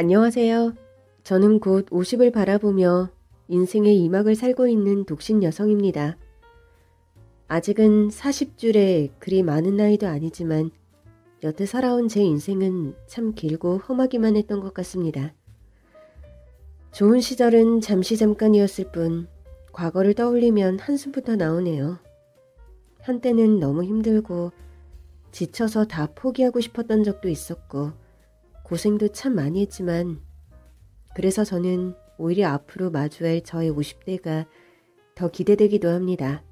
안녕하세요. 저는 곧 50을 바라보며 인생의 2막을 살고 있는 독신 여성입니다. 아직은 40줄에 그리 많은 나이도 아니지만 여태 살아온 제 인생은 참 길고 험하기만 했던 것 같습니다. 좋은 시절은 잠시 잠깐이었을 뿐 과거를 떠올리면 한숨부터 나오네요. 한때는 너무 힘들고 지쳐서 다 포기하고 싶었던 적도 있었고 고생도 참 많이 했지만 그래서 저는 오히려 앞으로 마주할 저의 50대가 더 기대되기도 합니다.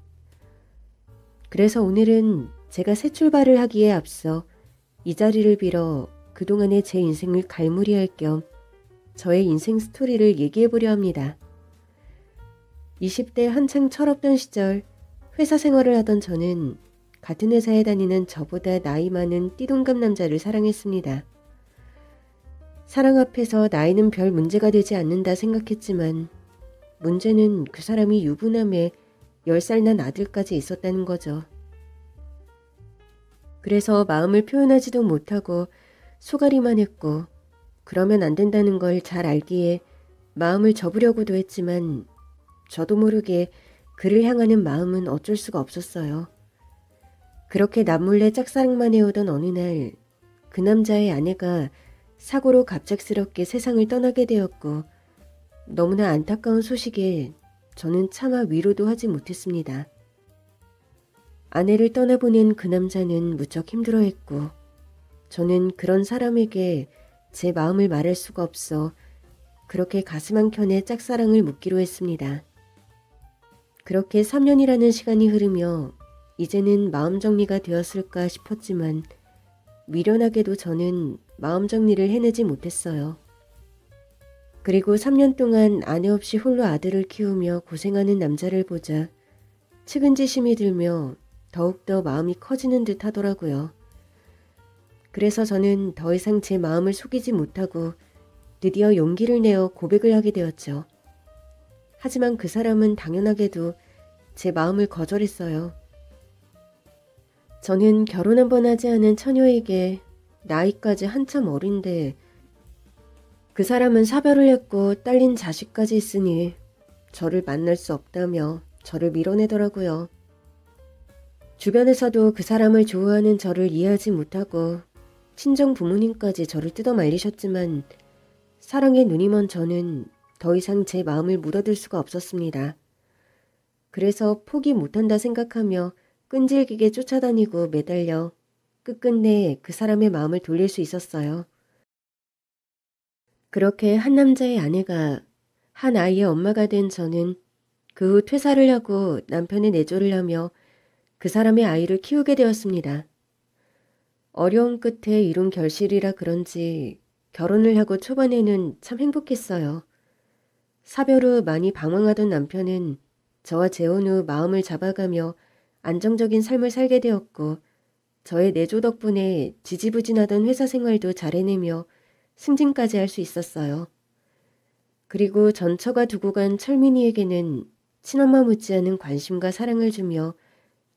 그래서 오늘은 제가 새 출발을 하기에 앞서 이 자리를 빌어 그동안의 제 인생을 갈무리할 겸 저의 인생 스토리를 얘기해보려 합니다. 20대 한창 철없던 시절 회사 생활을 하던 저는 같은 회사에 다니는 저보다 나이 많은 띠동갑 남자를 사랑했습니다. 사랑 앞에서 나이는 별 문제가 되지 않는다 생각했지만 문제는 그 사람이 유부남에 10살 난 아들까지 있었다는 거죠. 그래서 마음을 표현하지도 못하고 속앓이만 했고 그러면 안 된다는 걸 잘 알기에 마음을 접으려고도 했지만 저도 모르게 그를 향하는 마음은 어쩔 수가 없었어요. 그렇게 남몰래 짝사랑만 해오던 어느 날 그 남자의 아내가 사고로 갑작스럽게 세상을 떠나게 되었고 너무나 안타까운 소식에 저는 차마 위로도 하지 못했습니다. 아내를 떠나보낸 그 남자는 무척 힘들어했고 저는 그런 사람에게 제 마음을 말할 수가 없어 그렇게 가슴 한켠에 짝사랑을 묻기로 했습니다. 그렇게 3년이라는 시간이 흐르며 이제는 마음 정리가 되었을까 싶었지만 미련하게도 저는 마음 정리를 해내지 못했어요. 그리고 3년 동안 아내 없이 홀로 아들을 키우며 고생하는 남자를 보자 측은지심이 들며 더욱더 마음이 커지는 듯 하더라고요. 그래서 저는 더 이상 제 마음을 속이지 못하고 드디어 용기를 내어 고백을 하게 되었죠. 하지만 그 사람은 당연하게도 제 마음을 거절했어요. 저는 결혼 한 번 하지 않은 처녀에게 나이까지 한참 어린데 그 사람은 사별을 했고 딸린 자식까지 있으니 저를 만날 수 없다며 저를 밀어내더라고요. 주변에서도 그 사람을 좋아하는 저를 이해하지 못하고 친정 부모님까지 저를 뜯어말리셨지만 사랑에 눈이 먼 저는 더 이상 제 마음을 묻어둘 수가 없었습니다. 그래서 포기 못한다 생각하며 끈질기게 쫓아다니고 매달려 끝끝내 그 사람의 마음을 돌릴 수 있었어요. 그렇게 한 남자의 아내가 한 아이의 엄마가 된 저는 그 후 퇴사를 하고 남편의 내조를 하며 그 사람의 아이를 키우게 되었습니다. 어려운 끝에 이룬 결실이라 그런지 결혼을 하고 초반에는 참 행복했어요. 사별 후 많이 방황하던 남편은 저와 재혼 후 마음을 잡아가며 안정적인 삶을 살게 되었고 저의 내조 덕분에 지지부진하던 회사 생활도 잘 해내며 승진까지 할 수 있었어요. 그리고 전처가 두고 간 철민이에게는 친엄마 못지않은 관심과 사랑을 주며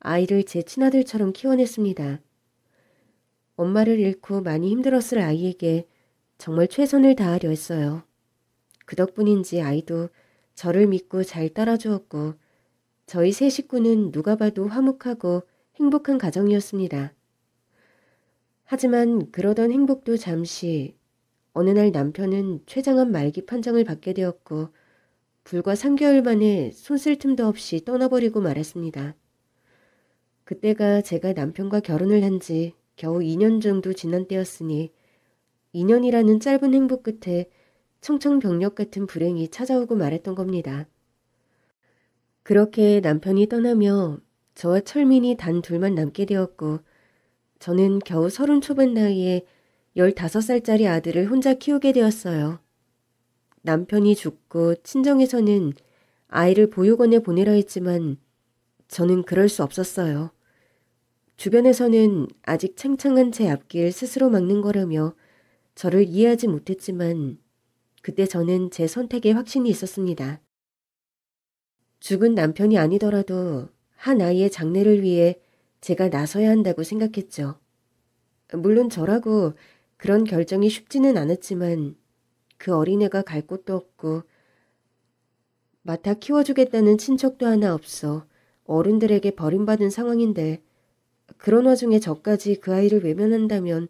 아이를 제 친아들처럼 키워냈습니다. 엄마를 잃고 많이 힘들었을 아이에게 정말 최선을 다하려 했어요. 그 덕분인지 아이도 저를 믿고 잘 따라주었고 저희 세 식구는 누가 봐도 화목하고 행복한 가정이었습니다. 하지만 그러던 행복도 잠시 어느 날 남편은 췌장암 말기 판정을 받게 되었고 불과 3개월 만에 손쓸 틈도 없이 떠나버리고 말았습니다. 그때가 제가 남편과 결혼을 한 지 겨우 2년 정도 지난 때였으니 2년이라는 짧은 행복 끝에 청천벽력 같은 불행이 찾아오고 말았던 겁니다. 그렇게 남편이 떠나며 저와 철민이 단 둘만 남게 되었고 저는 겨우 30 초반 나이에 15살짜리 아들을 혼자 키우게 되었어요. 남편이 죽고 친정에서는 아이를 보육원에 보내라 했지만 저는 그럴 수 없었어요. 주변에서는 아직 창창한 제 앞길 스스로 막는 거라며 저를 이해하지 못했지만 그때 저는 제 선택에 확신이 있었습니다. 죽은 남편이 아니더라도 한 아이의 장래를 위해 제가 나서야 한다고 생각했죠. 물론 저라고 그런 결정이 쉽지는 않았지만 그 어린애가 갈 곳도 없고 맡아 키워주겠다는 친척도 하나 없어 어른들에게 버림받은 상황인데 그런 와중에 저까지 그 아이를 외면한다면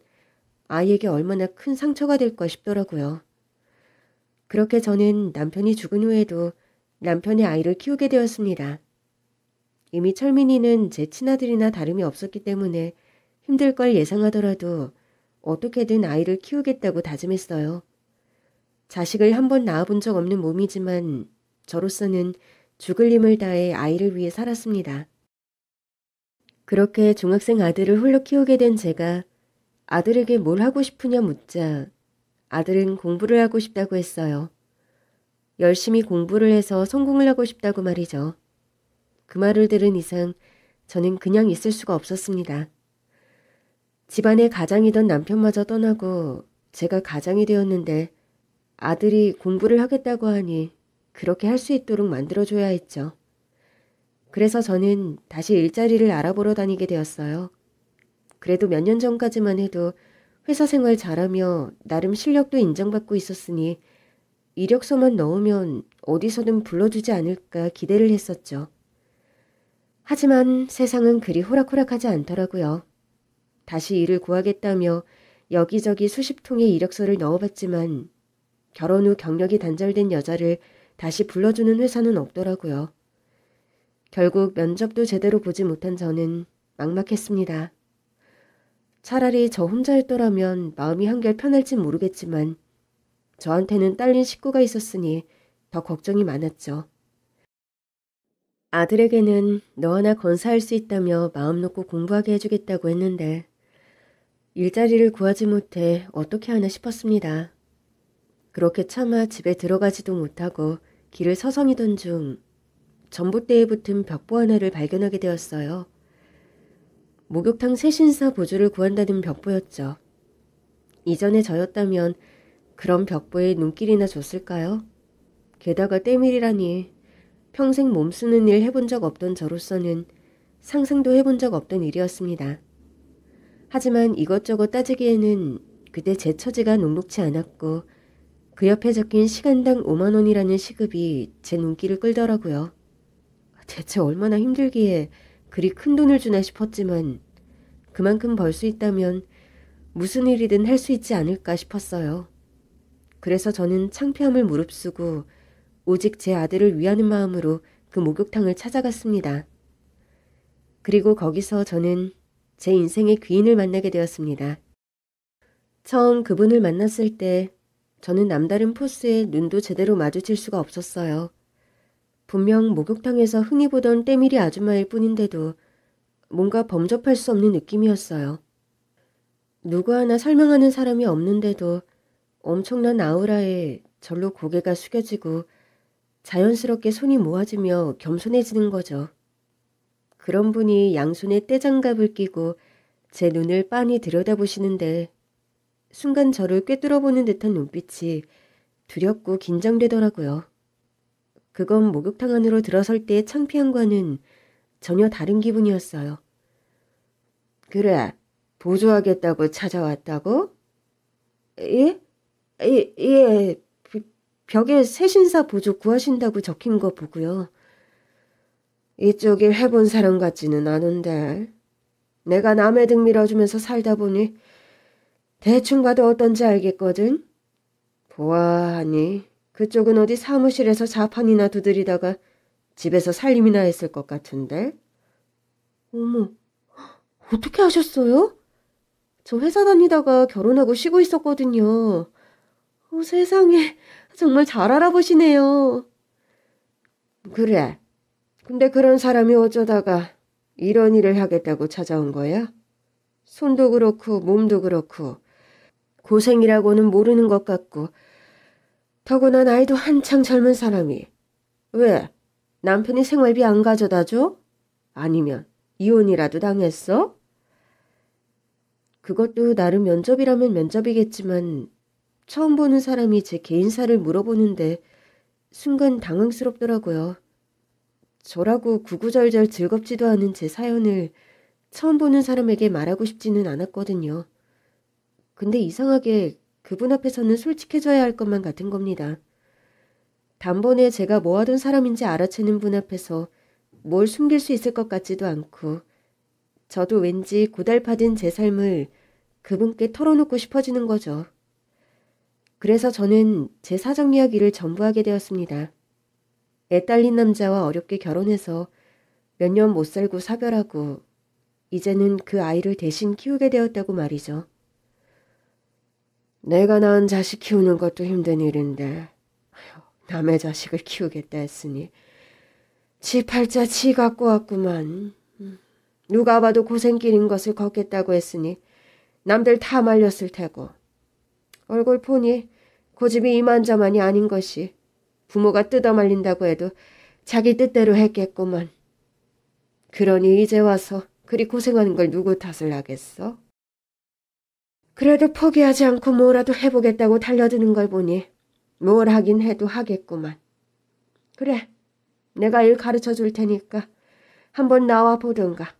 아이에게 얼마나 큰 상처가 될까 싶더라고요. 그렇게 저는 남편이 죽은 후에도 남편의 아이를 키우게 되었습니다. 이미 철민이는 제 친아들이나 다름이 없었기 때문에 힘들 걸 예상하더라도 어떻게든 아이를 키우겠다고 다짐했어요. 자식을 한 번 낳아본 적 없는 몸이지만 저로서는 죽을 힘을 다해 아이를 위해 살았습니다. 그렇게 중학생 아들을 홀로 키우게 된 제가 아들에게 뭘 하고 싶으냐 묻자 아들은 공부를 하고 싶다고 했어요. 열심히 공부를 해서 성공을 하고 싶다고 말이죠. 그 말을 들은 이상 저는 그냥 있을 수가 없었습니다. 집안의 가장이던 남편마저 떠나고 제가 가장이 되었는데 아들이 공부를 하겠다고 하니 그렇게 할 수 있도록 만들어줘야 했죠. 그래서 저는 다시 일자리를 알아보러 다니게 되었어요. 그래도 몇 년 전까지만 해도 회사 생활 잘하며 나름 실력도 인정받고 있었으니 이력서만 넣으면 어디서든 불러주지 않을까 기대를 했었죠. 하지만 세상은 그리 호락호락하지 않더라고요. 다시 일을 구하겠다며 여기저기 수십 통의 이력서를 넣어봤지만 결혼 후 경력이 단절된 여자를 다시 불러주는 회사는 없더라고요. 결국 면접도 제대로 보지 못한 저는 막막했습니다. 차라리 저 혼자였더라면 마음이 한결 편할진 모르겠지만 저한테는 딸린 식구가 있었으니 더 걱정이 많았죠. 아들에게는 너 하나 건사할 수 있다며 마음 놓고 공부하게 해주겠다고 했는데 일자리를 구하지 못해 어떻게 하나 싶었습니다. 그렇게 차마 집에 들어가지도 못하고 길을 서성이던 중 전봇대에 붙은 벽보 하나를 발견하게 되었어요. 목욕탕 세신사 보조를 구한다는 벽보였죠. 이전에 저였다면 그런 벽보에 눈길이나 줬을까요? 게다가 때밀이라니 평생 몸쓰는 일 해본 적 없던 저로서는 상상도 해본 적 없던 일이었습니다. 하지만 이것저것 따지기에는 그때 제 처지가 녹록지 않았고 그 옆에 적힌 시간당 5만 원이라는 시급이 제 눈길을 끌더라고요. 대체 얼마나 힘들기에 그리 큰 돈을 주나 싶었지만 그만큼 벌 수 있다면 무슨 일이든 할 수 있지 않을까 싶었어요. 그래서 저는 창피함을 무릅쓰고 오직 제 아들을 위하는 마음으로 그 목욕탕을 찾아갔습니다. 그리고 거기서 저는 제 인생의 귀인을 만나게 되었습니다. 처음 그분을 만났을 때 저는 남다른 포스에 눈도 제대로 마주칠 수가 없었어요. 분명 목욕탕에서 흔히 보던 때밀이 아줌마일 뿐인데도 뭔가 범접할 수 없는 느낌이었어요. 누구 하나 설명하는 사람이 없는데도 엄청난 아우라에 절로 고개가 숙여지고 자연스럽게 손이 모아지며 겸손해지는 거죠. 그런 분이 양손에 떼장갑을 끼고 제 눈을 빤히 들여다보시는데 순간 저를 꿰뚫어보는 듯한 눈빛이 두렵고 긴장되더라고요. 그건 목욕탕 안으로 들어설 때의 창피함과는 전혀 다른 기분이었어요. 그래, 보조하겠다고 찾아왔다고? 예? 예, 벽에 새신사 보조 구하신다고 적힌 거 보고요. 이쪽 일 해본 사람 같지는 않은데 내가 남의 등 밀어주면서 살다 보니 대충 봐도 어떤지 알겠거든. 보아하니 그쪽은 어디 사무실에서 자판이나 두드리다가 집에서 살림이나 했을 것 같은데. 어머, 어떻게 하셨어요? 저 회사 다니다가 결혼하고 쉬고 있었거든요. 세상에, 정말 잘 알아보시네요. 그래. 근데 그런 사람이 어쩌다가 이런 일을 하겠다고 찾아온 거야? 손도 그렇고 몸도 그렇고 고생이라고는 모르는 것 같고 더구나 나이도 한창 젊은 사람이 왜? 남편이 생활비 안 가져다 줘? 아니면 이혼이라도 당했어? 그것도 나름 면접이라면 면접이겠지만 처음 보는 사람이 제 개인사를 물어보는데 순간 당황스럽더라고요. 저라고 구구절절 즐겁지도 않은 제 사연을 처음 보는 사람에게 말하고 싶지는 않았거든요. 근데 이상하게 그분 앞에서는 솔직해져야 할 것만 같은 겁니다. 단번에 제가 뭐 하던 사람인지 알아채는 분 앞에서 뭘 숨길 수 있을 것 같지도 않고 저도 왠지 고달파진 제 삶을 그분께 털어놓고 싶어지는 거죠. 그래서 저는 제 사정 이야기를 전부 하게 되었습니다. 애 딸린 남자와 어렵게 결혼해서 몇 년 못 살고 사별하고 이제는 그 아이를 대신 키우게 되었다고 말이죠. 내가 낳은 자식 키우는 것도 힘든 일인데 남의 자식을 키우겠다 했으니 지 팔자 지 갖고 왔구만. 누가 봐도 고생길인 것을 걷겠다고 했으니 남들 다 말렸을 테고 얼굴 보니 고집이 이만저만이 아닌 것이 부모가 뜯어말린다고 해도 자기 뜻대로 했겠구만. 그러니 이제 와서 그리 고생하는 걸 누구 탓을 하겠어? 그래도 포기하지 않고 뭐라도 해보겠다고 달려드는 걸 보니 뭘 하긴 해도 하겠구만. 그래, 내가 일 가르쳐 줄 테니까 한번 나와 보던가.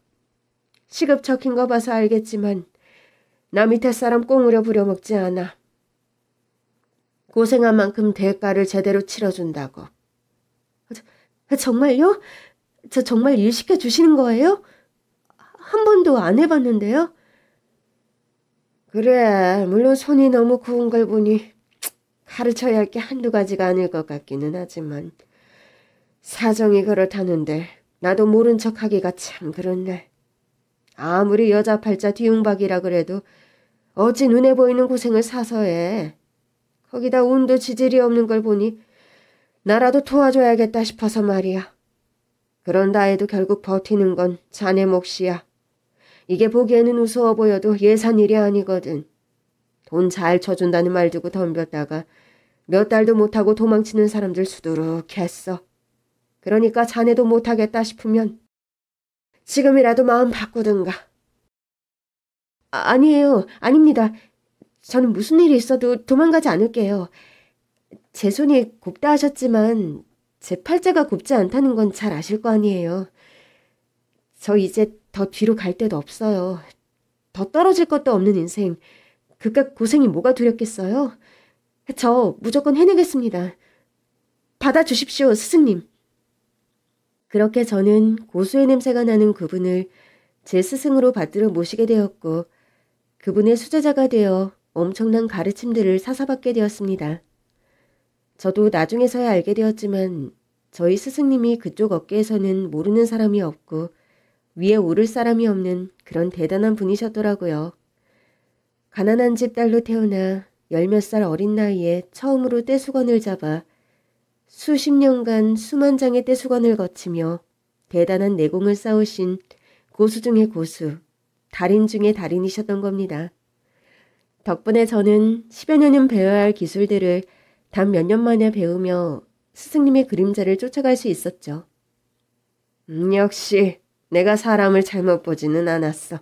시급 적힌 거 봐서 알겠지만 나 밑에 사람 꽁으려 부려먹지 않아. 고생한 만큼 대가를 제대로 치러준다고. 정말요? 저 정말 일 시켜주시는 거예요? 한 번도 안 해봤는데요? 그래, 물론 손이 너무 구운 걸 보니 가르쳐야 할 게 한두 가지가 아닐 것 같기는 하지만 사정이 그렇다는데 나도 모른 척하기가 참 그렇네. 아무리 여자 팔자 뒤웅박이라 그래도 어찌 눈에 보이는 고생을 사서 해. 거기다 운도 지질이 없는 걸 보니 나라도 도와줘야겠다 싶어서 말이야. 그런다 해도 결국 버티는 건 자네 몫이야. 이게 보기에는 우스워 보여도 예산일이 아니거든. 돈 잘 쳐준다는 말 두고 덤볐다가 몇 달도 못하고 도망치는 사람들 수두룩했어. 그러니까 자네도 못하겠다 싶으면 지금이라도 마음 바꾸든가. 아니에요. 아닙니다. 저는 무슨 일이 있어도 도망가지 않을게요. 제 손이 곱다 하셨지만 제 팔자가 곱지 않다는 건 잘 아실 거 아니에요. 저 이제 더 뒤로 갈 데도 없어요. 더 떨어질 것도 없는 인생. 그깟 고생이 뭐가 두렵겠어요? 저 무조건 해내겠습니다. 받아주십시오, 스승님. 그렇게 저는 고수의 냄새가 나는 그분을 제 스승으로 받들어 모시게 되었고 그분의 수제자가 되어 엄청난 가르침들을 사사받게 되었습니다. 저도 나중에서야 알게 되었지만 저희 스승님이 그쪽 업계에서는 모르는 사람이 없고 위에 오를 사람이 없는 그런 대단한 분이셨더라고요. 가난한 집 딸로 태어나 10몇 살 어린 나이에 처음으로 떼수건을 잡아 수십 년간 수만 장의 떼수건을 거치며 대단한 내공을 쌓으신 고수 중의 고수, 달인 중의 달인이셨던 겁니다. 덕분에 저는 10여 년은 배워야 할 기술들을 단 몇 년 만에 배우며 스승님의 그림자를 쫓아갈 수 있었죠. 역시 내가 사람을 잘못 보지는 않았어.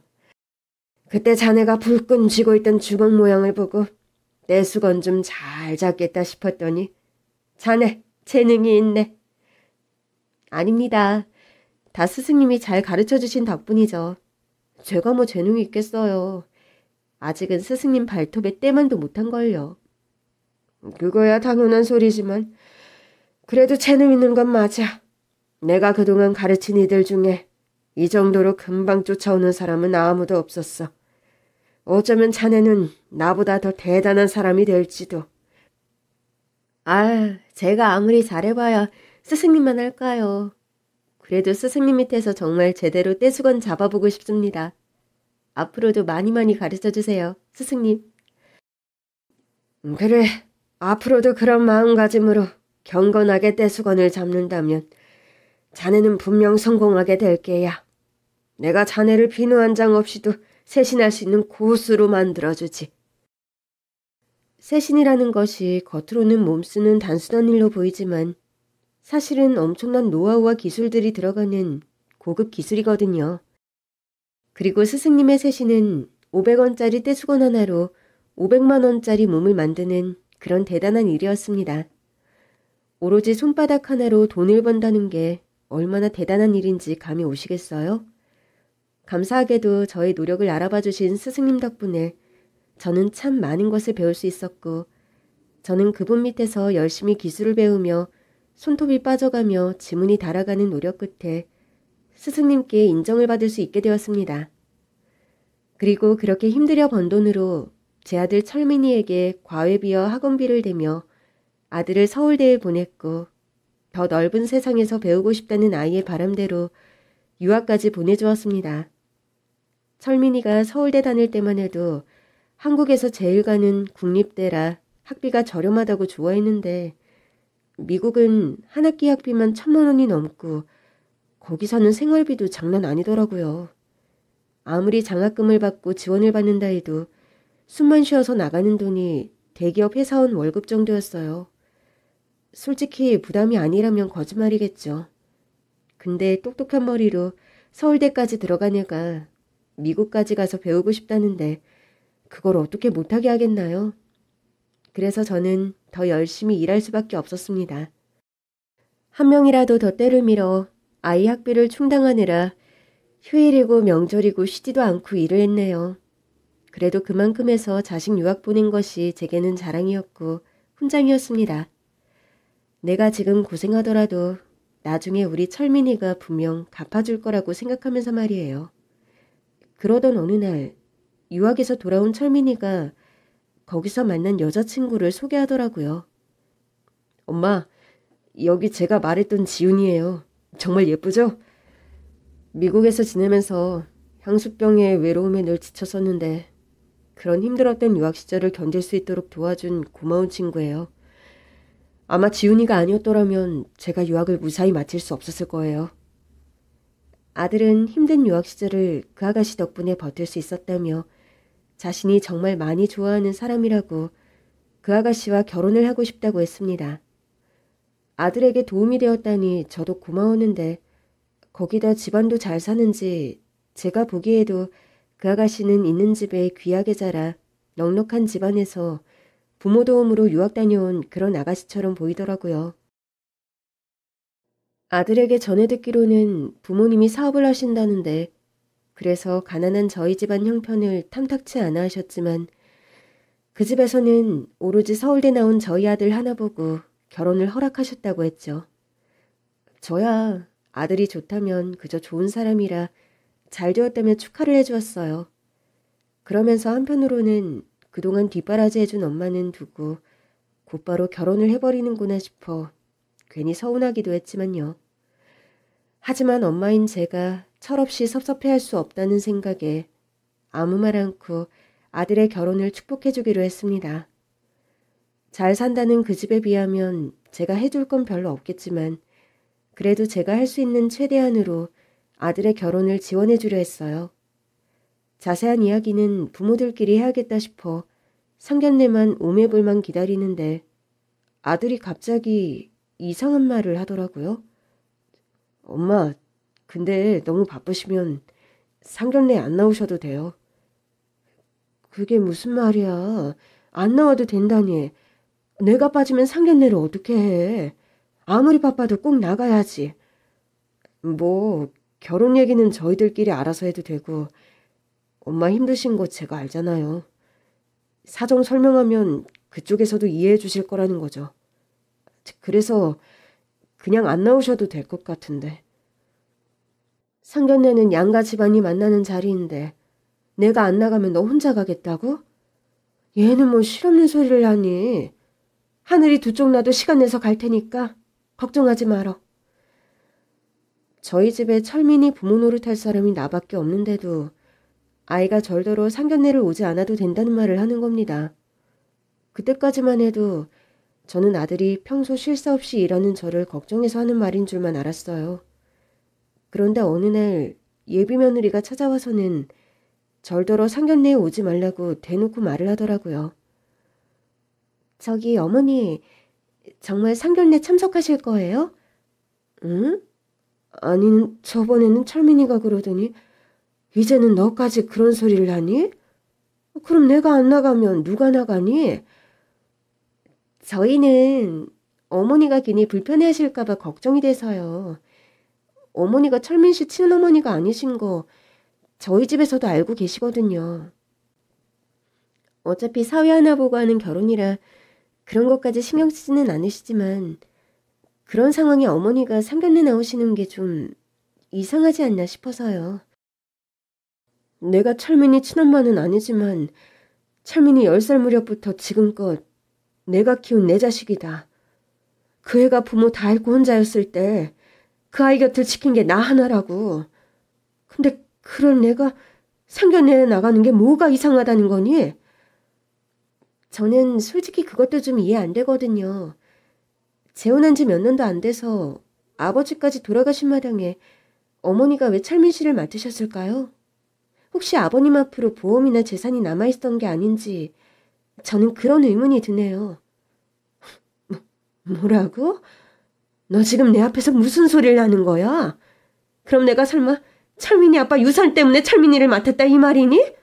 그때 자네가 불끈 쥐고 있던 주걱 모양을 보고 떼수건 좀 잘 잡겠다 싶었더니 자네 재능이 있네. 아닙니다. 다 스승님이 잘 가르쳐주신 덕분이죠. 제가 뭐 재능이 있겠어요. 아직은 스승님 발톱에 때만도 못한걸요. 그거야 당연한 소리지만 그래도 재능 있는 건 맞아. 내가 그동안 가르친 이들 중에 이 정도로 금방 쫓아오는 사람은 아무도 없었어. 어쩌면 자네는 나보다 더 대단한 사람이 될지도. 제가 아무리 잘해봐야 스승님만 할까요. 그래도 스승님 밑에서 정말 제대로 떼수건 잡아보고 싶습니다. 앞으로도 많이 많이 가르쳐주세요, 스승님. 그래, 앞으로도 그런 마음가짐으로 경건하게 떼수건을 잡는다면 자네는 분명 성공하게 될 게야. 내가 자네를 비누 한 장 없이도 세신할 수 있는 고수로 만들어주지. 세신이라는 것이 겉으로는 몸쓰는 단순한 일로 보이지만 사실은 엄청난 노하우와 기술들이 들어가는 고급 기술이거든요. 그리고 스승님의 세신은 500원짜리 떼수건 하나로 500만 원짜리 몸을 만드는 그런 대단한 일이었습니다. 오로지 손바닥 하나로 돈을 번다는 게 얼마나 대단한 일인지 감이 오시겠어요? 감사하게도 저의 노력을 알아봐 주신 스승님 덕분에 저는 참 많은 것을 배울 수 있었고 저는 그분 밑에서 열심히 기술을 배우며 손톱이 빠져가며 지문이 달아가는 노력 끝에 스승님께 인정을 받을 수 있게 되었습니다. 그리고 그렇게 힘들여 번 돈으로 제 아들 철민이에게 과외비와 학원비를 대며 아들을 서울대에 보냈고 더 넓은 세상에서 배우고 싶다는 아이의 바람대로 유학까지 보내주었습니다. 철민이가 서울대 다닐 때만 해도 한국에서 제일 가는 국립대라 학비가 저렴하다고 좋아했는데 미국은 한 학기 학비만 1,000만 원이 넘고 거기서는 생활비도 장난 아니더라고요. 아무리 장학금을 받고 지원을 받는다 해도 숨만 쉬어서 나가는 돈이 대기업 회사원 월급 정도였어요. 솔직히 부담이 아니라면 거짓말이겠죠. 근데 똑똑한 머리로 서울대까지 들어간 애가 미국까지 가서 배우고 싶다는데 그걸 어떻게 못하게 하겠나요? 그래서 저는 더 열심히 일할 수밖에 없었습니다. 한 명이라도 더 때를 밀어 아이 학비를 충당하느라 휴일이고 명절이고 쉬지도 않고 일을 했네요. 그래도 그만큼 해서 자식 유학 보낸 것이 제게는 자랑이었고 훈장이었습니다. 내가 지금 고생하더라도 나중에 우리 철민이가 분명 갚아줄 거라고 생각하면서 말이에요. 그러던 어느 날 유학에서 돌아온 철민이가 거기서 만난 여자친구를 소개하더라고요. 엄마, 여기 제가 말했던 지훈이에요. 정말 예쁘죠? 미국에서 지내면서 향수병의 외로움에 늘 지쳤었는데 그런 힘들었던 유학 시절을 견딜 수 있도록 도와준 고마운 친구예요. 아마 지훈이가 아니었더라면 제가 유학을 무사히 마칠 수 없었을 거예요. 아들은 힘든 유학 시절을 그 아가씨 덕분에 버틸 수 있었다며 자신이 정말 많이 좋아하는 사람이라고 그 아가씨와 결혼을 하고 싶다고 했습니다. 아들에게 도움이 되었다니 저도 고마웠는데 거기다 집안도 잘 사는지 제가 보기에도 그 아가씨는 있는 집에 귀하게 자라 넉넉한 집안에서 부모 도움으로 유학 다녀온 그런 아가씨처럼 보이더라고요. 아들에게 전해 듣기로는 부모님이 사업을 하신다는데 그래서 가난한 저희 집안 형편을 탐탁치 않아 하셨지만 그 집에서는 오로지 서울대 나온 저희 아들 하나 보고 결혼을 허락하셨다고 했죠. 저야 아들이 좋다면 그저 좋은 사람이라 잘 되었다며 축하를 해주었어요. 그러면서 한편으로는 그동안 뒷바라지 해준 엄마는 두고 곧바로 결혼을 해버리는구나 싶어 괜히 서운하기도 했지만요. 하지만 엄마인 제가 철없이 섭섭해할 수 없다는 생각에 아무 말 않고 아들의 결혼을 축복해주기로 했습니다. 잘 산다는 그 집에 비하면 제가 해줄 건 별로 없겠지만 그래도 제가 할 수 있는 최대한으로 아들의 결혼을 지원해주려 했어요. 자세한 이야기는 부모들끼리 해야겠다 싶어 상견례만 오매불만 기다리는데 아들이 갑자기 이상한 말을 하더라고요. 엄마, 근데 너무 바쁘시면 상견례 안 나오셔도 돼요. 그게 무슨 말이야. 안 나와도 된다니. 내가 빠지면 상견례를 어떻게 해. 아무리 바빠도 꼭 나가야지. 뭐 결혼 얘기는 저희들끼리 알아서 해도 되고 엄마 힘드신 거 제가 알잖아요. 사정 설명하면 그쪽에서도 이해해 주실 거라는 거죠. 그래서 그냥 안 나오셔도 될 것 같은데. 상견례는 양가 집안이 만나는 자리인데 내가 안 나가면 너 혼자 가겠다고? 얘는 뭐 실없는 소리를 하니. 하늘이 두 쪽 나도 시간 내서 갈 테니까 걱정하지 말어. 저희 집에 철민이 부모 노릇할 사람이 나밖에 없는데도 아이가 절대로 상견례를 오지 않아도 된다는 말을 하는 겁니다. 그때까지만 해도 저는 아들이 평소 쉴 새 없이 일하는 저를 걱정해서 하는 말인 줄만 알았어요. 그런데 어느 날 예비 며느리가 찾아와서는 절더러 상견례에 오지 말라고 대놓고 말을 하더라고요. 저기 어머니, 정말 상견례 참석하실 거예요? 응? 아니, 저번에는 철민이가 그러더니 이제는 너까지 그런 소리를 하니? 그럼 내가 안 나가면 누가 나가니? 저희는 어머니가 괜히 불편해하실까 봐 걱정이 돼서요. 어머니가 철민 씨 친어머니가 아니신 거 저희 집에서도 알고 계시거든요. 어차피 사회 하나 보고 하는 결혼이라 그런 것까지 신경 쓰지는 않으시지만 그런 상황에 어머니가 상견례 나오시는 게 좀 이상하지 않나 싶어서요. 내가 철민이 친엄마는 아니지만 철민이 10살 무렵부터 지금껏 내가 키운 내 자식이다. 그 애가 부모 다 잃고 혼자였을 때 그 아이 곁을 지킨 게 나 하나라고. 근데 그런 내가 상견례에 나가는 게 뭐가 이상하다는 거니? 저는 솔직히 그것도 좀 이해 안 되거든요. 재혼한 지 몇 년도 안 돼서 아버지까지 돌아가신 마당에 어머니가 왜 철민 씨를 맡으셨을까요? 혹시 아버님 앞으로 보험이나 재산이 남아있던 게 아닌지 저는 그런 의문이 드네요. 뭐라고? 너 지금 내 앞에서 무슨 소리를 하는 거야? 그럼 내가 설마 철민이 아빠 유산 때문에 철민이를 맡았다 이 말이니?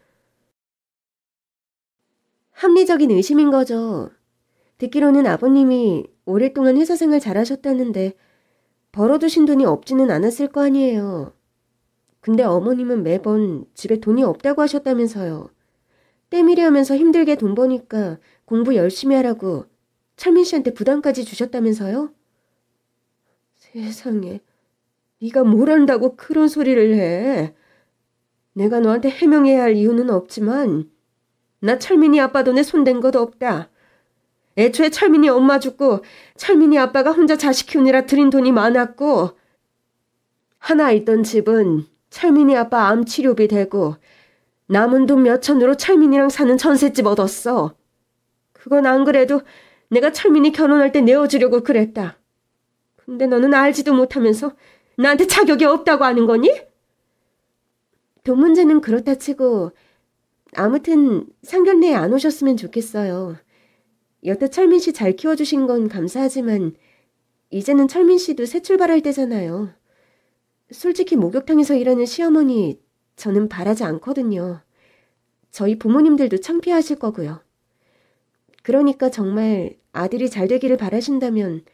합리적인 의심인 거죠. 듣기로는 아버님이 오랫동안 회사 생활 잘하셨다는데 벌어두신 돈이 없지는 않았을 거 아니에요. 근데 어머님은 매번 집에 돈이 없다고 하셨다면서요. 때밀이 하면서 힘들게 돈 버니까 공부 열심히 하라고 철민 씨한테 부담까지 주셨다면서요? 세상에, 네가 뭘 안다고 그런 소리를 해. 내가 너한테 해명해야 할 이유는 없지만 나 철민이 아빠 돈에 손댄 것도 없다. 애초에 철민이 엄마 죽고 철민이 아빠가 혼자 자식 키우느라 들인 돈이 많았고 하나 있던 집은 철민이 아빠 암 치료비 되고 남은 돈 몇천으로 철민이랑 사는 전셋집 얻었어. 그건 안 그래도 내가 철민이 결혼할 때 내어주려고 그랬다. 근데 너는 알지도 못하면서 나한테 자격이 없다고 하는 거니? 돈 문제는 그렇다 치고 아무튼 상견례에 안 오셨으면 좋겠어요. 여태 철민 씨 잘 키워주신 건 감사하지만 이제는 철민 씨도 새 출발할 때잖아요. 솔직히 목욕탕에서 일하는 시어머니 저는 바라지 않거든요. 저희 부모님들도 창피하실 거고요. 그러니까 정말 아들이 잘 되기를 바라신다면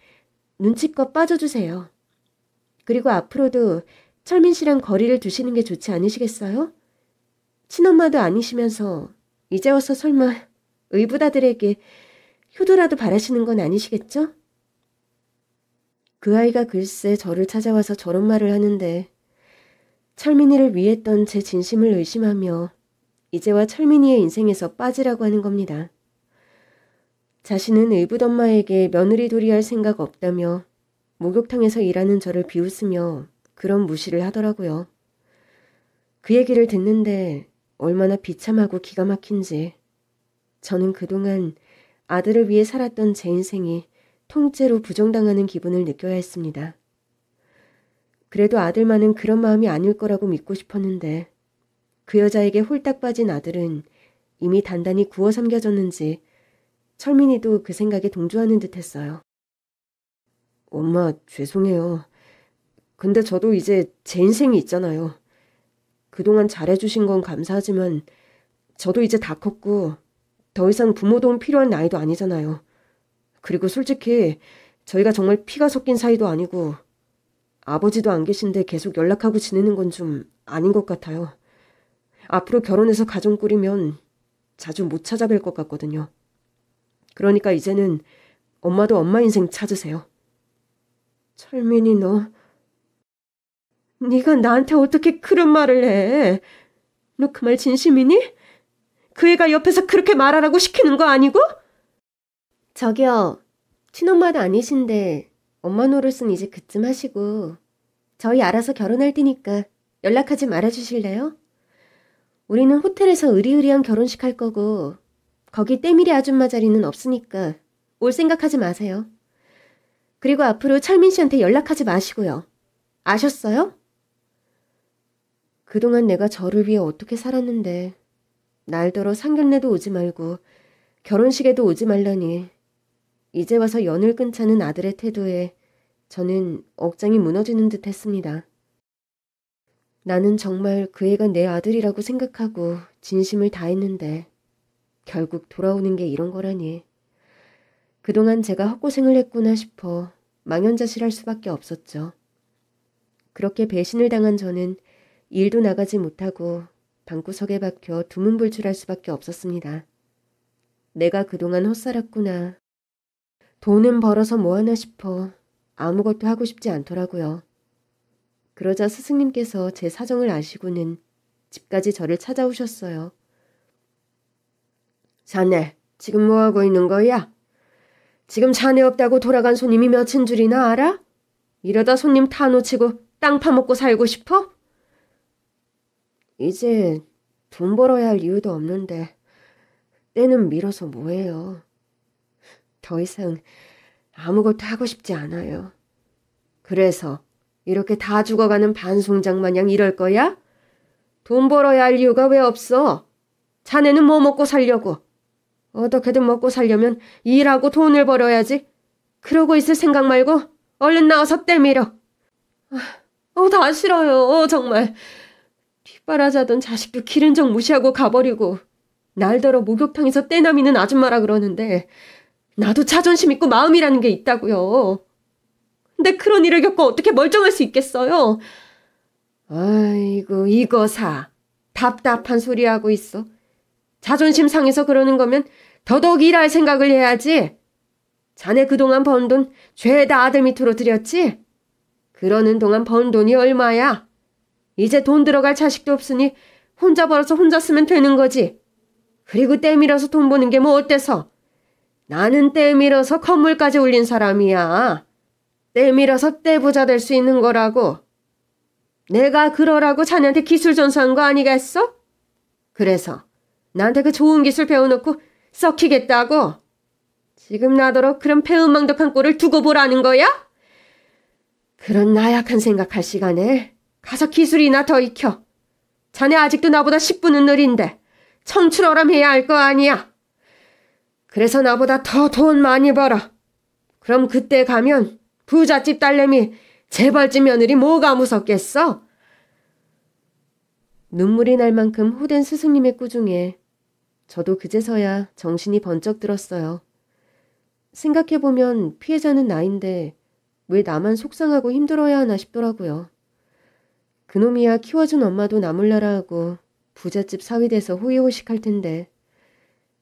눈치껏 빠져주세요. 그리고 앞으로도 철민 씨랑 거리를 두시는 게 좋지 않으시겠어요? 친엄마도 아니시면서 이제 와서 설마 의붓아들에게 효도라도 바라시는 건 아니시겠죠? 그 아이가 글쎄 저를 찾아와서 저런 말을 하는데 철민이를 위했던 제 진심을 의심하며 이제와 철민이의 인생에서 빠지라고 하는 겁니다. 자신은 의붓엄마에게 며느리 도리할 생각 없다며 목욕탕에서 일하는 저를 비웃으며 그런 무시를 하더라고요. 그 얘기를 듣는데 얼마나 비참하고 기가 막힌지 저는 그동안 아들을 위해 살았던 제 인생이 통째로 부정당하는 기분을 느껴야 했습니다. 그래도 아들만은 그런 마음이 아닐 거라고 믿고 싶었는데 그 여자에게 홀딱 빠진 아들은 이미 단단히 구워 삼겨졌는지 철민이도 그 생각에 동조하는 듯 했어요. 엄마, 죄송해요. 근데 저도 이제 제 인생이 있잖아요. 그동안 잘해주신 건 감사하지만 저도 이제 다 컸고 더 이상 부모 도움 필요한 나이도 아니잖아요. 그리고 솔직히 저희가 정말 피가 섞인 사이도 아니고 아버지도 안 계신데 계속 연락하고 지내는 건 좀 아닌 것 같아요. 앞으로 결혼해서 가정 꾸리면 자주 못 찾아뵐 것 같거든요. 그러니까 이제는 엄마도 엄마 인생 찾으세요. 철민이 너... 네가 나한테 어떻게 그런 말을 해? 너 그 말 진심이니? 그 애가 옆에서 그렇게 말하라고 시키는 거 아니고? 저기요. 친엄마도 아니신데 엄마 노릇은 이제 그쯤 하시고 저희 알아서 결혼할 테니까 연락하지 말아주실래요? 우리는 호텔에서 으리으리한 결혼식 할 거고 거기 때밀이 아줌마 자리는 없으니까 올 생각하지 마세요. 그리고 앞으로 철민 씨한테 연락하지 마시고요. 아셨어요? 그동안 내가 저를 위해 어떻게 살았는데 날더러 상견례도 오지 말고 결혼식에도 오지 말라니 이제 와서 연을 끊자는 아들의 태도에 저는 억장이 무너지는 듯 했습니다. 나는 정말 그 애가 내 아들이라고 생각하고 진심을 다했는데 결국 돌아오는 게 이런 거라니. 그동안 제가 헛고생을 했구나 싶어 망연자실할 수밖에 없었죠. 그렇게 배신을 당한 저는 일도 나가지 못하고 방구석에 박혀 두문불출할 수밖에 없었습니다. 내가 그동안 헛살았구나. 돈은 벌어서 뭐하나 싶어 아무것도 하고 싶지 않더라고요. 그러자 스승님께서 제 사정을 아시고는 집까지 저를 찾아오셨어요. 자네, 지금 뭐하고 있는 거야? 지금 자네 없다고 돌아간 손님이 몇인 줄이나 알아? 이러다 손님 다 놓치고 땅 파먹고 살고 싶어? 이제 돈 벌어야 할 이유도 없는데 때는 밀어서 뭐해요. 더 이상 아무것도 하고 싶지 않아요. 그래서 이렇게 다 죽어가는 반송장 마냥 이럴 거야? 돈 벌어야 할 이유가 왜 없어? 자네는 뭐 먹고 살려고? 어떻게든 먹고 살려면 일하고 돈을 벌어야지. 그러고 있을 생각 말고 얼른 나와서 떼밀어. 다 싫어요. 정말. 뒷바라지하던 자식도 기른 정 무시하고 가버리고 날더러 목욕탕에서 떼나미는 아줌마라 그러는데 나도 자존심 있고 마음이라는 게 있다고요. 근데 그런 일을 겪고 어떻게 멀쩡할 수 있겠어요? 아이고 이거사. 답답한 소리 하고 있어. 자존심 상해서 그러는 거면 더더욱 일할 생각을 해야지. 자네 그동안 번 돈 죄다 아들 밑으로 들였지? 그러는 동안 번 돈이 얼마야? 이제 돈 들어갈 자식도 없으니 혼자 벌어서 혼자 쓰면 되는 거지. 그리고 떼밀어서 돈 버는 게 뭐 어때서? 나는 떼밀어서 건물까지 올린 사람이야. 떼밀어서 떼부자 될 수 있는 거라고. 내가 그러라고 자네한테 기술 전수한 거 아니겠어? 그래서 나한테 그 좋은 기술 배워놓고 썩히겠다고? 지금 나더러 그런 배은망덕한 꼴을 두고 보라는 거야? 그런 나약한 생각할 시간에 가서 기술이나 더 익혀. 자네 아직도 나보다 10분은 느린데 청출어람해야 할 거 아니야. 그래서 나보다 더 돈 많이 벌어. 그럼 그때 가면 부잣집 딸내미 재벌집 며느리 뭐가 무섭겠어? 눈물이 날 만큼 호된 스승님의 꾸중에 저도 그제서야 정신이 번쩍 들었어요. 생각해보면 피해자는 나인데 왜 나만 속상하고 힘들어야 하나 싶더라고요. 그놈이야 키워준 엄마도 나몰라라 하고 부잣집 사위 돼서 호의호식할 텐데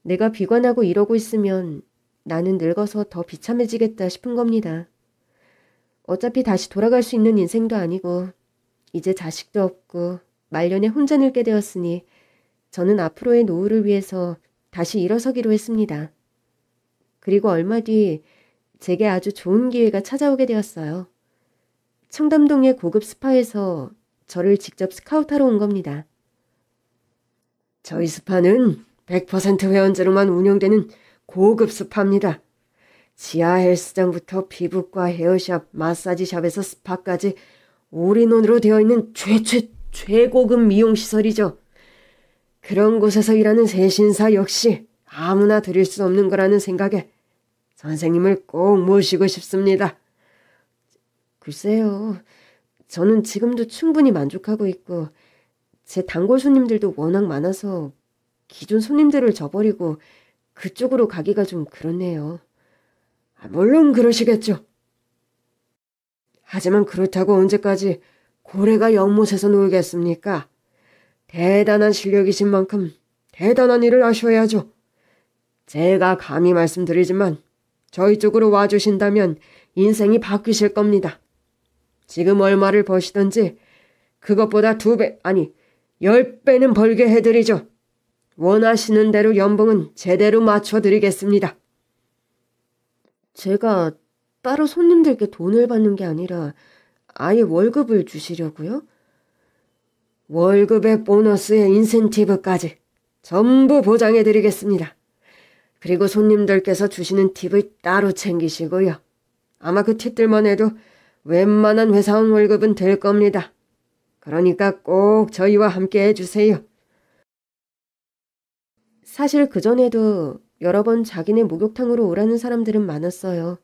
내가 비관하고 이러고 있으면 나는 늙어서 더 비참해지겠다 싶은 겁니다. 어차피 다시 돌아갈 수 있는 인생도 아니고 이제 자식도 없고 말년에 혼자 늙게 되었으니 저는 앞으로의 노후를 위해서 다시 일어서기로 했습니다. 그리고 얼마 뒤 제게 아주 좋은 기회가 찾아오게 되었어요. 청담동의 고급 스파에서 저를 직접 스카우트하러 온 겁니다. 저희 스파는 100% 회원제로만 운영되는 고급 스파입니다. 지하 헬스장부터 피부과 헤어샵, 마사지샵에서 스파까지 올인원으로 되어 있는 최고급 미용시설이죠. 그런 곳에서 일하는 세신사 역시 아무나 드릴 수 없는 거라는 생각에 선생님을 꼭 모시고 싶습니다. 글쎄요. 저는 지금도 충분히 만족하고 있고 제 단골 손님들도 워낙 많아서 기존 손님들을 저버리고 그쪽으로 가기가 좀 그렇네요. 물론 그러시겠죠. 하지만 그렇다고 언제까지 고래가 연못에서 놀겠습니까? 대단한 실력이신 만큼 대단한 일을 하셔야죠. 제가 감히 말씀드리지만 저희 쪽으로 와주신다면 인생이 바뀌실 겁니다. 지금 얼마를 버시던지 그것보다 2배, 아니 10배는 벌게 해드리죠. 원하시는 대로 연봉은 제대로 맞춰드리겠습니다. 제가 따로 손님들께 돈을 받는 게 아니라 아예 월급을 주시려고요? 월급에 보너스에 인센티브까지 전부 보장해드리겠습니다. 그리고 손님들께서 주시는 팁을 따로 챙기시고요. 아마 그 팁들만 해도 웬만한 회사원 월급은 될 겁니다. 그러니까 꼭 저희와 함께 해주세요. 사실 그전에도 여러 번 자기네 목욕탕으로 오라는 사람들은 많았어요.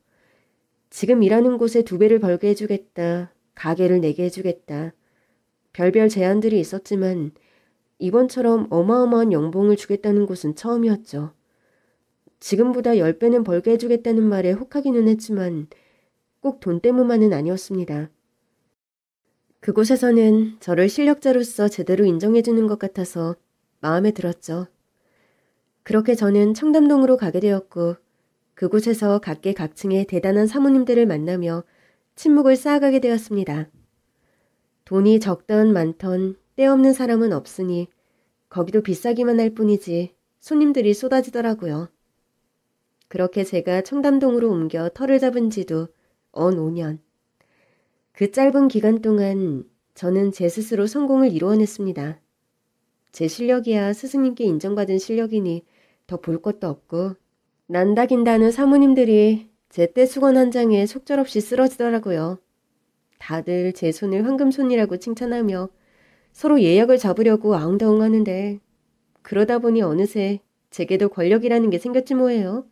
지금 일하는 곳에 2배를 벌게 해주겠다. 가게를 내게 해주겠다. 별별 제안들이 있었지만 이번처럼 어마어마한 연봉을 주겠다는 곳은 처음이었죠. 지금보다 10배는 벌게 해주겠다는 말에 혹하기는 했지만 꼭 돈 때문만은 아니었습니다. 그곳에서는 저를 실력자로서 제대로 인정해주는 것 같아서 마음에 들었죠. 그렇게 저는 청담동으로 가게 되었고 그곳에서 각계각층의 대단한 사모님들을 만나며 친목을 쌓아가게 되었습니다. 돈이 적던 많던 때없는 사람은 없으니 거기도 비싸기만 할 뿐이지 손님들이 쏟아지더라고요. 그렇게 제가 청담동으로 옮겨 터를 잡은 지도 언 5년. 그 짧은 기간 동안 저는 제 스스로 성공을 이루어냈습니다. 제 실력이야 스승님께 인정받은 실력이니 더 볼 것도 없고 난다긴다는 사모님들이 제 떼수건 한 장에 속절없이 쓰러지더라고요. 다들 제 손을 황금손이라고 칭찬하며 서로 예약을 잡으려고 아웅다웅하는데 그러다 보니 어느새 제게도 권력이라는 게 생겼지 뭐예요.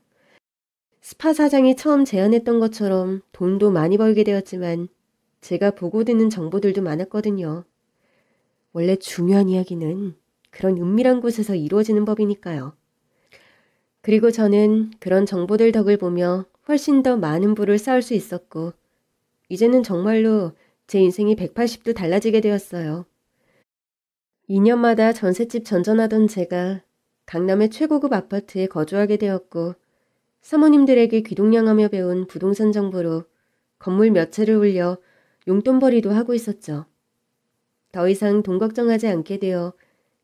스파 사장이 처음 제안했던 것처럼 돈도 많이 벌게 되었지만 제가 보고 듣는 정보들도 많았거든요. 원래 중요한 이야기는 그런 은밀한 곳에서 이루어지는 법이니까요. 그리고 저는 그런 정보들 덕을 보며 훨씬 더 많은 부를 쌓을 수 있었고 이제는 정말로 제 인생이 180도 달라지게 되었어요. 2년마다 전셋집 전전하던 제가 강남의 최고급 아파트에 거주하게 되었고 사모님들에게 귀동냥하며 배운 부동산 정보로 건물 몇 채를 올려 용돈벌이도 하고 있었죠. 더 이상 돈 걱정하지 않게 되어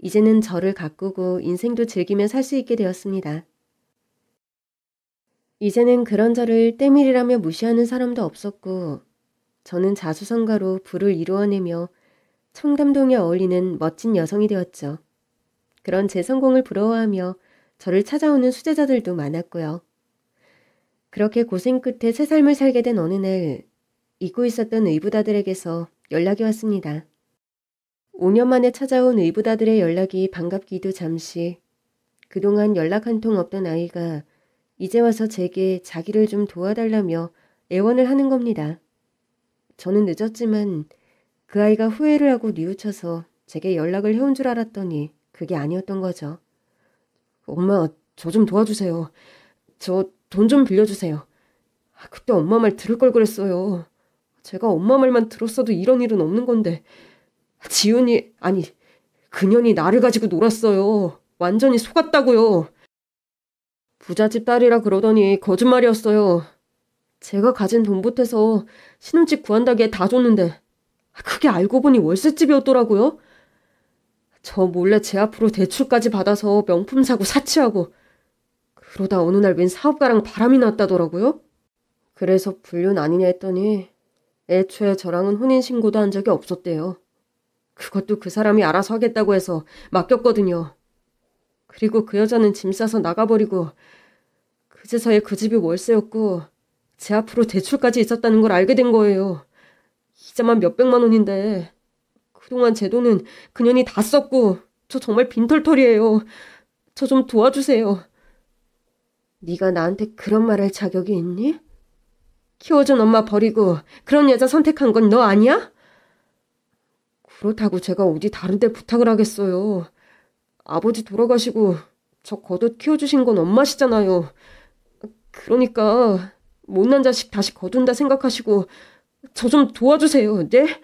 이제는 저를 가꾸고 인생도 즐기며 살 수 있게 되었습니다. 이제는 그런 저를 때밀이라며 무시하는 사람도 없었고 저는 자수성가로 부를 이루어내며 청담동에 어울리는 멋진 여성이 되었죠. 그런 제 성공을 부러워하며 저를 찾아오는 수제자들도 많았고요. 그렇게 고생 끝에 새 삶을 살게 된 어느 날 잊고 있었던 의붓아들에게서 연락이 왔습니다. 5년 만에 찾아온 의붓아들의 연락이 반갑기도 잠시 그동안 연락 한 통 없던 아이가 이제 와서 제게 자기를 좀 도와달라며 애원을 하는 겁니다. 저는 늦었지만 그 아이가 후회를 하고 뉘우쳐서 제게 연락을 해온 줄 알았더니 그게 아니었던 거죠. 엄마, 저 좀 도와주세요. 저 돈 좀 빌려주세요. 그때 엄마 말 들을 걸 그랬어요. 제가 엄마 말만 들었어도 이런 일은 없는 건데 그년이 나를 가지고 놀았어요. 완전히 속았다고요. 부잣집 딸이라 그러더니 거짓말이었어요. 제가 가진 돈 보태서 신혼집 구한다기에 다 줬는데 그게 알고 보니 월세집이었더라고요. 저 몰래 제 앞으로 대출까지 받아서 명품 사고 사치하고 그러다 어느 날 웬 사업가랑 바람이 났다더라고요. 그래서 불륜 아니냐 했더니 애초에 저랑은 혼인신고도 한 적이 없었대요. 그것도 그 사람이 알아서 하겠다고 해서 맡겼거든요. 그리고 그 여자는 짐 싸서 나가버리고 그제서야 그 집이 월세였고 제 앞으로 대출까지 있었다는 걸 알게 된 거예요. 이자만 몇백만 원인데 그동안 제 돈은 그년이 다 썼고 저 정말 빈털털이에요. 저 좀 도와주세요. 네가 나한테 그런 말 할 자격이 있니? 키워준 엄마 버리고 그런 여자 선택한 건 너 아니야? 그렇다고 제가 어디 다른 데 부탁을 하겠어요. 아버지 돌아가시고 저 겉옷 키워주신 건 엄마시잖아요. 그러니까 못난 자식 다시 거둔다 생각하시고 저 좀 도와주세요. 네?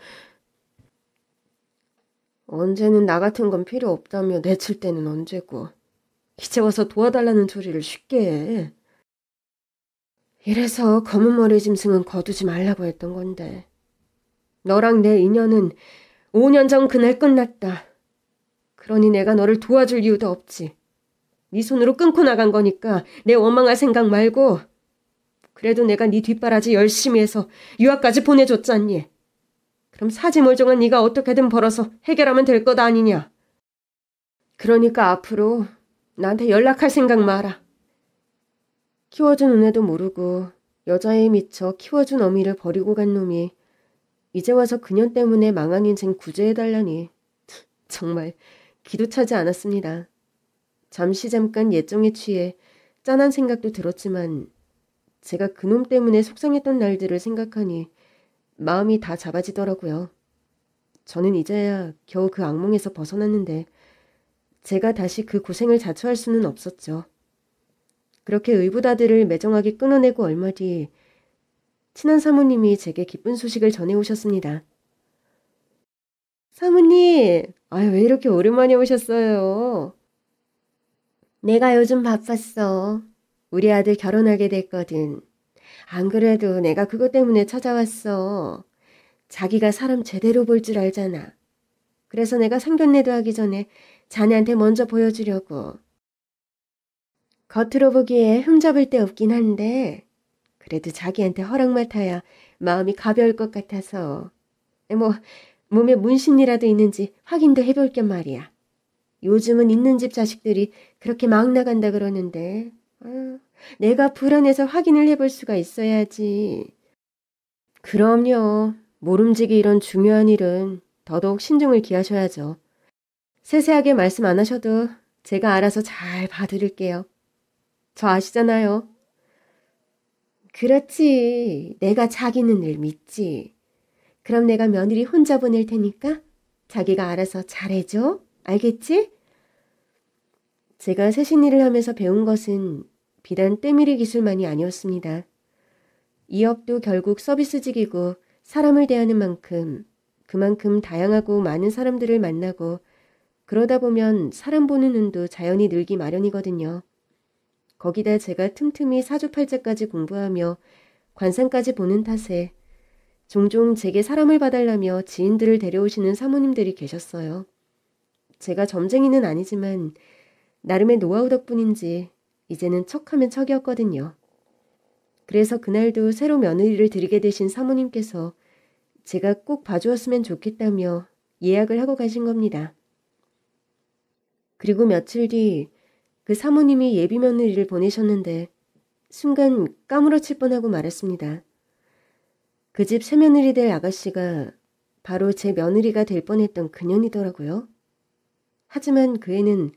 언제는 나 같은 건 필요 없다며 내칠 때는 언제고 이제 와서 도와달라는 소리를 쉽게 해. 이래서 검은 머리 짐승은 거두지 말라고 했던 건데 너랑 내 인연은 5년 전 그날 끝났다. 그러니 내가 너를 도와줄 이유도 없지. 네 손으로 끊고 나간 거니까 내 원망할 생각 말고 그래도 내가 네 뒷바라지 열심히 해서 유학까지 보내줬잖니. 그럼 사지멀쩡한 네가 어떻게든 벌어서 해결하면 될 것 아니냐. 그러니까 앞으로 나한테 연락할 생각 마라. 키워준 은혜도 모르고 여자에 미쳐 키워준 어미를 버리고 간 놈이 이제 와서 그년 때문에 망한 인생 구제해달라니 정말 기도 차지 않았습니다. 잠깐 옛정에 취해 짠한 생각도 들었지만 제가 그놈 때문에 속상했던 날들을 생각하니 마음이 다 잡아지더라고요. 저는 이제야 겨우 그 악몽에서 벗어났는데 제가 다시 그 고생을 자초할 수는 없었죠. 그렇게 의붓아들을 매정하게 끊어내고 얼마 뒤 친한 사모님이 제게 기쁜 소식을 전해오셨습니다. 사모님, 왜 이렇게 오랜만에 오셨어요? 내가 요즘 바빴어. 우리 아들 결혼하게 됐거든. 안 그래도 내가 그것 때문에 찾아왔어. 자기가 사람 제대로 볼 줄 알잖아. 그래서 내가 상견례도 하기 전에 자네한테 먼저 보여주려고. 겉으로 보기에 흠잡을 데 없긴 한데 그래도 자기한테 허락 맡아야 마음이 가벼울 것 같아서. 뭐 몸에 문신이라도 있는지 확인도 해볼 겸 말이야. 요즘은 있는 집 자식들이 그렇게 막 나간다 그러는데 내가 불안해서 확인을 해볼 수가 있어야지. 그럼요. 모름지기 이런 중요한 일은 더더욱 신중을 기하셔야죠. 세세하게 말씀 안 하셔도 제가 알아서 잘 봐드릴게요. 저 아시잖아요. 그렇지. 내가 자기 눈을 믿지. 그럼 내가 며느리 혼자 보낼 테니까 자기가 알아서 잘해줘. 알겠지? 제가 세신 일을 하면서 배운 것은 비단 때밀이 기술만이 아니었습니다. 이 업도 결국 서비스직이고 사람을 대하는 만큼 그만큼 다양하고 많은 사람들을 만나고 그러다 보면 사람 보는 눈도 자연히 늘기 마련이거든요. 거기다 제가 틈틈이 사주팔자까지 공부하며 관상까지 보는 탓에 종종 제게 사람을 봐달라며 지인들을 데려오시는 사모님들이 계셨어요. 제가 점쟁이는 아니지만 나름의 노하우 덕분인지 이제는 척하면 척이었거든요. 그래서 그날도 새로 며느리를 드리게 되신 사모님께서 제가 꼭 봐주었으면 좋겠다며 예약을 하고 가신 겁니다. 그리고 며칠 뒤 그 사모님이 예비 며느리를 보내셨는데 순간 까무러칠 뻔하고 말았습니다. 그 집 새며느리 될 아가씨가 바로 제 며느리가 될 뻔했던 그년이더라고요. 하지만 그 애는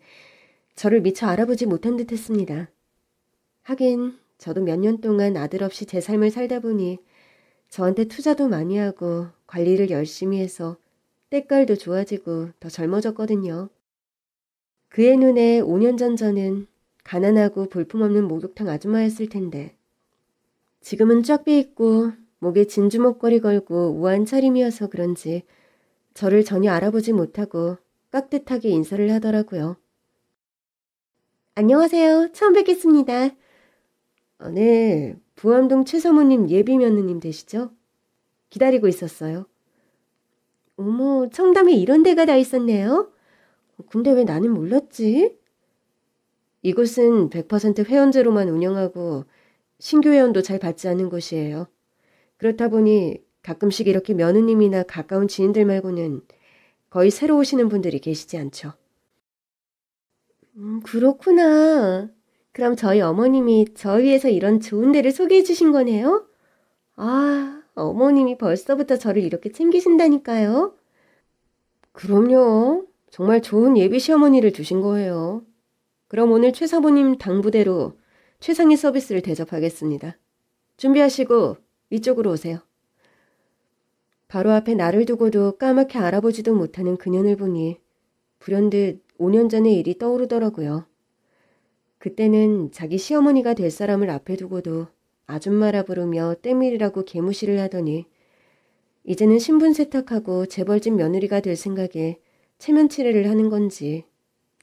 저를 미처 알아보지 못한 듯 했습니다. 하긴 저도 몇 년 동안 아들 없이 제 삶을 살다 보니 저한테 투자도 많이 하고 관리를 열심히 해서 때깔도 좋아지고 더 젊어졌거든요. 그의 눈에 5년 전 저는 가난하고 볼품없는 목욕탕 아줌마였을 텐데 지금은 쫙 삐있고 목에 진주 목걸이 걸고 우아한 차림이어서 그런지 저를 전혀 알아보지 못하고 깍듯하게 인사를 하더라고요. 안녕하세요. 처음 뵙겠습니다. 네, 부암동 최사모님 예비 며느님 되시죠? 기다리고 있었어요. 어머, 청담에 이런 데가 다 있었네요. 근데 왜 나는 몰랐지? 이곳은 100% 회원제로만 운영하고 신규 회원도 잘 받지 않는 곳이에요. 그렇다 보니 가끔씩 이렇게 며느님이나 가까운 지인들 말고는 거의 새로 오시는 분들이 계시지 않죠. 그렇구나. 그럼 저희 어머님이 저 위해서 이런 좋은 데를 소개해 주신 거네요? 아, 어머님이 벌써부터 저를 이렇게 챙기신다니까요. 그럼요. 정말 좋은 예비 시어머니를 두신 거예요. 그럼 오늘 최 사모님 당부대로 최상의 서비스를 대접하겠습니다. 준비하시고 이쪽으로 오세요. 바로 앞에 나를 두고도 까맣게 알아보지도 못하는 그년을 보니 불현듯 5년 전의 일이 떠오르더라고요. 그때는 자기 시어머니가 될 사람을 앞에 두고도 아줌마라 부르며 때밀이라고 개무시를 하더니 이제는 신분 세탁하고 재벌집 며느리가 될 생각에 체면치레를 하는 건지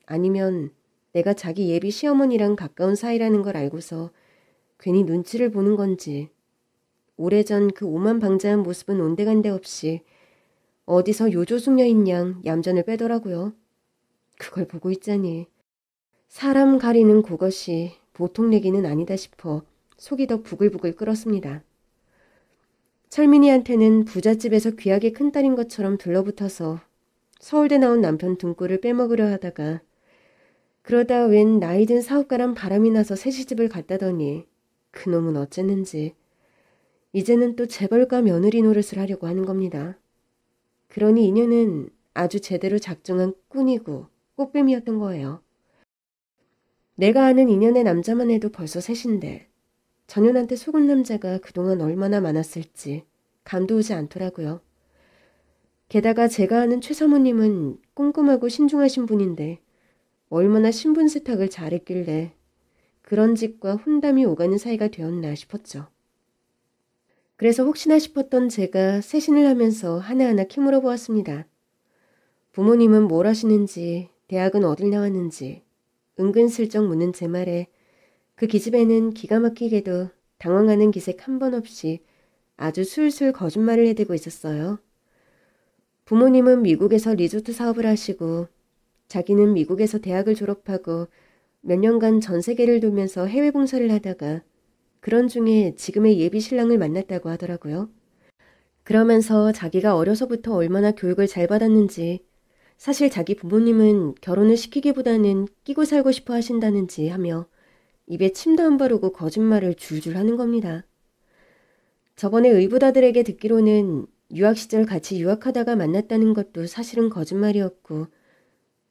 아니면 내가 자기 예비 시어머니랑 가까운 사이라는 걸 알고서 괜히 눈치를 보는 건지 오래전 그 오만방자한 모습은 온데간데 없이 어디서 요조숙녀인 양 얌전을 빼더라고요. 그걸 보고 있자니 사람 가리는 그것이 보통 내기는 아니다 싶어 속이 더 부글부글 끓었습니다. 철민이한테는 부잣집에서 귀하게 큰딸인 것처럼 둘러붙어서 서울대 나온 남편 등골을 빼먹으려 하다가 그러다 웬 나이든 사업가란 바람이 나서 새 시집을 갔다더니 그놈은 어쨌는지 이제는 또 재벌가 며느리 노릇을 하려고 하는 겁니다. 그러니 이년은 아주 제대로 작정한 꾼이고 꽃뱀이었던 거예요. 내가 아는 인연의 남자만 해도 벌써 셋인데 전현한테 속은 남자가 그동안 얼마나 많았을지 감도 오지 않더라고요. 게다가 제가 아는 최 사모님은 꼼꼼하고 신중하신 분인데 얼마나 신분 세탁을 잘했길래 그런 집과 혼담이 오가는 사이가 되었나 싶었죠. 그래서 혹시나 싶었던 제가 세신을 하면서 하나하나 캐물어 보았습니다. 부모님은 뭘 하시는지, 대학은 어딜 나왔는지, 은근슬쩍 묻는 제 말에 그 기집애는 기가 막히게도 당황하는 기색 한 번 없이 아주 술술 거짓말을 해대고 있었어요. 부모님은 미국에서 리조트 사업을 하시고 자기는 미국에서 대학을 졸업하고 몇 년간 전 세계를 돌면서 해외 봉사를 하다가 그런 중에 지금의 예비 신랑을 만났다고 하더라고요. 그러면서 자기가 어려서부터 얼마나 교육을 잘 받았는지, 사실 자기 부모님은 결혼을 시키기보다는 끼고 살고 싶어 하신다는지 하며 입에 침도 안 바르고 거짓말을 줄줄 하는 겁니다. 저번에 의붓아들에게 듣기로는 유학 시절 같이 유학하다가 만났다는 것도 사실은 거짓말이었고,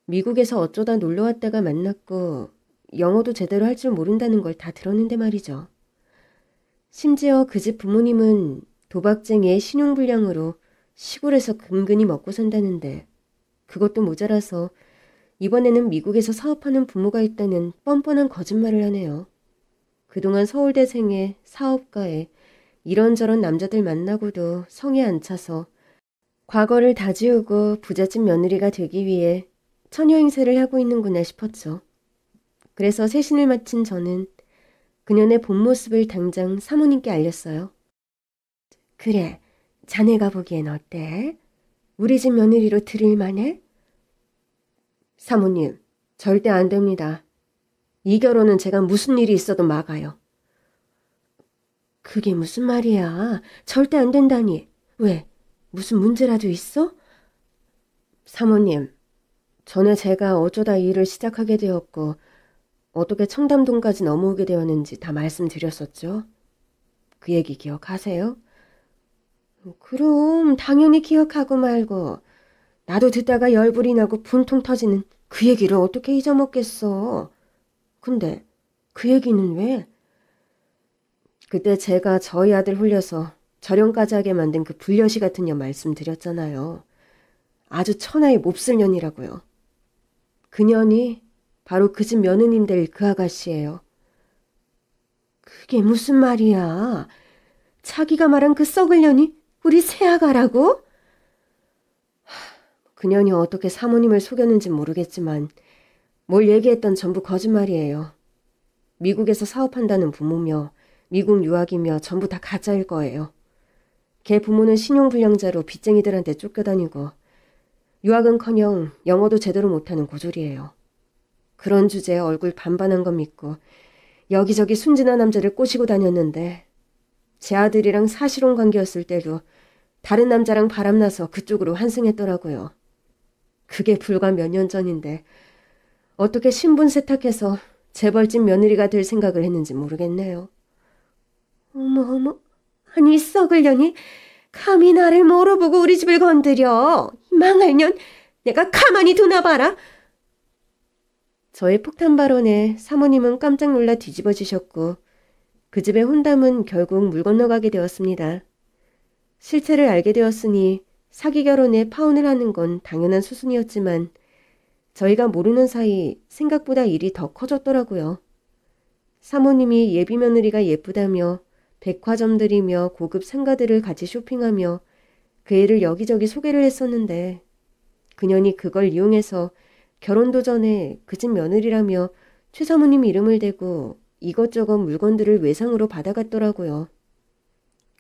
미국에서 어쩌다 놀러 왔다가 만났고 영어도 제대로 할 줄 모른다는 걸 다 들었는데 말이죠. 심지어 그 집 부모님은 도박쟁이의 신용불량으로 시골에서 근근히 먹고 산다는데 그것도 모자라서 이번에는 미국에서 사업하는 부모가 있다는 뻔뻔한 거짓말을 하네요. 그동안 서울대생에 사업가에 이런저런 남자들 만나고도 성에 안 차서 과거를 다 지우고 부잣집 며느리가 되기 위해 처녀 행세를 하고 있는구나 싶었죠. 그래서 세신을 마친 저는 그년의 본 모습을 당장 사모님께 알렸어요. 그래, 자네가 보기엔 어때? 우리 집 며느리로 들일만해? 사모님, 절대 안 됩니다. 이 결혼은 제가 무슨 일이 있어도 막아요. 그게 무슨 말이야? 절대 안 된다니. 왜? 무슨 문제라도 있어? 사모님, 전에 제가 어쩌다 이 일을 시작하게 되었고 어떻게 청담동까지 넘어오게 되었는지 다 말씀드렸었죠? 그 얘기 기억하세요? 그럼 당연히 기억하고 말고 나도 듣다가 열불이 나고 분통 터지는 그 얘기를 어떻게 잊어먹겠어. 근데 그 얘기는 왜? 그때 제가 저희 아들 홀려서 절연까지 하게 만든 그 불려시 같은 년 말씀드렸잖아요. 아주 천하의 몹쓸 년이라고요. 그 년이 바로 그 집 며느님 될 그 아가씨예요. 그게 무슨 말이야? 자기가 말한 그 썩을 년이 우리 새아가라고? 그 년이 어떻게 사모님을 속였는지 모르겠지만 뭘 얘기했던 전부 거짓말이에요. 미국에서 사업한다는 부모며 미국 유학이며 전부 다 가짜일 거예요. 걔 부모는 신용불량자로 빚쟁이들한테 쫓겨다니고 유학은커녕 영어도 제대로 못하는 고졸이에요. 그런 주제에 얼굴 반반한 건 믿고 여기저기 순진한 남자를 꼬시고 다녔는데 제 아들이랑 사실혼 관계였을 때도 다른 남자랑 바람나서 그쪽으로 환승했더라고요. 그게 불과 몇 년 전인데 어떻게 신분 세탁해서 재벌집 며느리가 될 생각을 했는지 모르겠네요. 어머, 아니 썩을 년이 감히 나를 뭐로 보고 우리 집을 건드려. 망할 년, 내가 가만히 두나 봐라. 저의 폭탄 발언에 사모님은 깜짝 놀라 뒤집어지셨고 그 집의 혼담은 결국 물 건너가게 되었습니다. 실체를 알게 되었으니 사기 결혼에 파혼을 하는 건 당연한 수순이었지만 저희가 모르는 사이 생각보다 일이 더 커졌더라고요. 사모님이 예비 며느리가 예쁘다며 백화점들이며 고급 상가들을 같이 쇼핑하며 그 애를 여기저기 소개를 했었는데 그년이 그걸 이용해서 결혼도 전에 그 집 며느리라며 최 사모님 이름을 대고 이것저것 물건들을 외상으로 받아갔더라고요.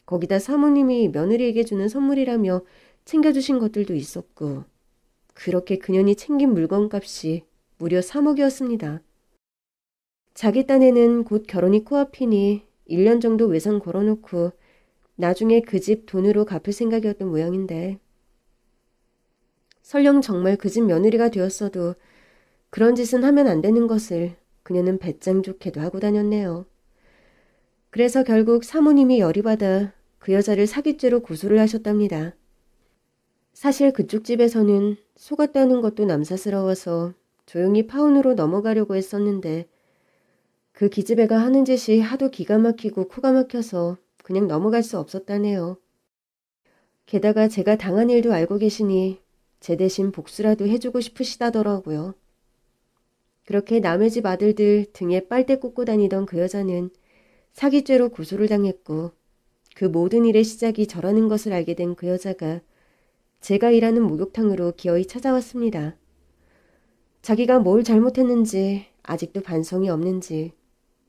거기다 사모님이 며느리에게 주는 선물이라며 챙겨주신 것들도 있었고 그렇게 그년이 챙긴 물건값이 무려 3억이었습니다. 자기 딴에는 곧 결혼이 코앞이니 1년 정도 외상 걸어놓고 나중에 그 집 돈으로 갚을 생각이었던 모양인데 설령 정말 그 집 며느리가 되었어도 그런 짓은 하면 안 되는 것을 그녀는 배짱 좋게도 하고 다녔네요. 그래서 결국 사모님이 열이 받아 그 여자를 사기죄로 고소를 하셨답니다. 사실 그쪽 집에서는 속았다는 것도 남사스러워서 조용히 파혼으로 넘어가려고 했었는데 그 기집애가 하는 짓이 하도 기가 막히고 코가 막혀서 그냥 넘어갈 수 없었다네요. 게다가 제가 당한 일도 알고 계시니 제 대신 복수라도 해주고 싶으시다더라고요. 그렇게 남의 집 아들들 등에 빨대 꽂고 다니던 그 여자는 사기죄로 고소를 당했고 그 모든 일의 시작이 저라는 것을 알게 된 그 여자가 제가 일하는 목욕탕으로 기어이 찾아왔습니다. 자기가 뭘 잘못했는지 아직도 반성이 없는지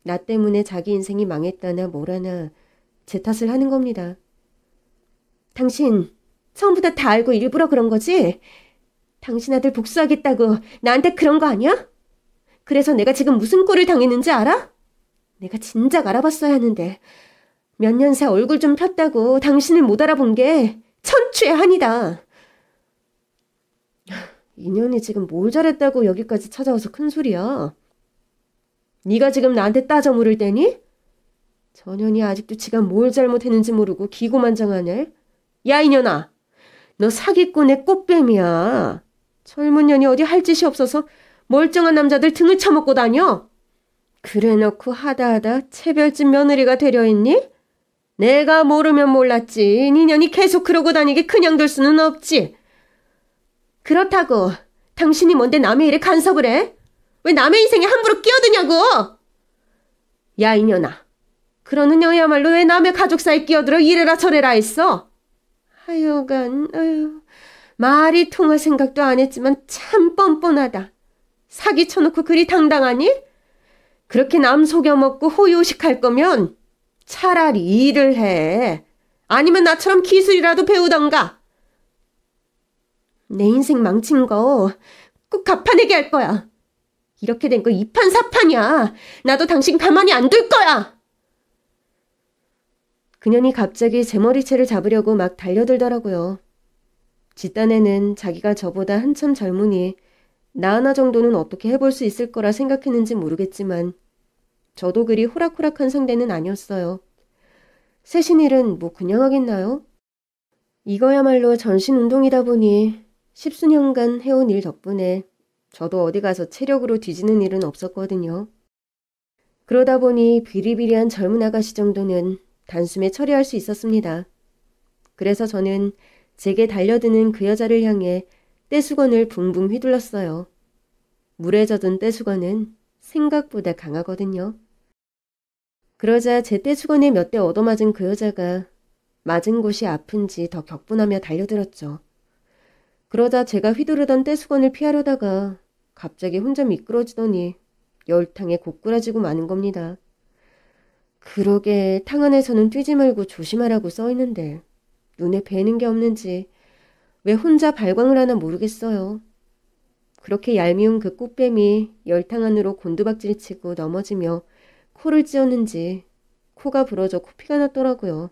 나 때문에 자기 인생이 망했다나 뭐라나 제 탓을 하는 겁니다. 당신 처음부터 다 알고 일부러 그런 거지? 당신 아들 복수하겠다고 나한테 그런 거 아니야? 그래서 내가 지금 무슨 꼴을 당했는지 알아? 내가 진작 알아봤어야 하는데 몇 년 새 얼굴 좀 폈다고 당신을 못 알아본 게 천추의 한이다. 인연이 지금 뭘 잘했다고 여기까지 찾아와서 큰 소리야. 네가 지금 나한테 따져 물을 때니? 전현이 아직도 지가 뭘 잘못했는지 모르고 기고만장하네. 야 이년아, 너 사기꾼의 꽃뱀이야. 젊은 년이 어디 할 짓이 없어서 멀쩡한 남자들 등을 쳐먹고 다녀. 그래놓고 하다하다 체별집 며느리가 되려 했니? 내가 모르면 몰랐지. 니년이 계속 그러고 다니게 그냥 둘 수는 없지. 그렇다고 당신이 뭔데 남의 일에 간섭을 해? 왜 남의 인생에 함부로 끼어드냐고? 야 이년아, 그러는 여야말로 왜 남의 가족 사이에 끼어들어 이래라 저래라 했어? 하여간 말이 통할 생각도 안 했지만 참 뻔뻔하다. 사기 쳐놓고 그리 당당하니? 그렇게 남 속여먹고 호의호식할 거면 차라리 일을 해. 아니면 나처럼 기술이라도 배우던가. 내 인생 망친 거 꼭 갚아내게 할 거야. 이렇게 된 거 이판사판이야. 나도 당신 가만히 안 둘 거야. 그년이 갑자기 제 머리채를 잡으려고 막 달려들더라고요. 뒷단에는 자기가 저보다 한참 젊으니 나 하나 정도는 어떻게 해볼 수 있을 거라 생각했는지 모르겠지만 저도 그리 호락호락한 상대는 아니었어요. 새신일은 뭐 그냥 하겠나요? 이거야말로 전신운동이다 보니 10수년간 해온 일 덕분에 저도 어디 가서 체력으로 뒤지는 일은 없었거든요. 그러다 보니 비리비리한 젊은 아가씨 정도는 단숨에 처리할 수 있었습니다. 그래서 저는 제게 달려드는 그 여자를 향해 떼수건을 붕붕 휘둘렀어요. 물에 젖은 떼수건은 생각보다 강하거든요. 그러자 제 떼수건에 몇 대 얻어맞은 그 여자가 맞은 곳이 아픈지 더 격분하며 달려들었죠. 그러자 제가 휘두르던 떼수건을 피하려다가 갑자기 혼자 미끄러지더니 열탕에 고꾸라지고 마는 겁니다. 그러게 탕 안에서는 뛰지 말고 조심하라고 써있는데 눈에 뵈는 게 없는지 왜 혼자 발광을 하나 모르겠어요. 그렇게 얄미운 그 꽃뱀이 열탕 안으로 곤두박질치고 넘어지며 코를 찧었는지 코가 부러져 코피가 났더라고요.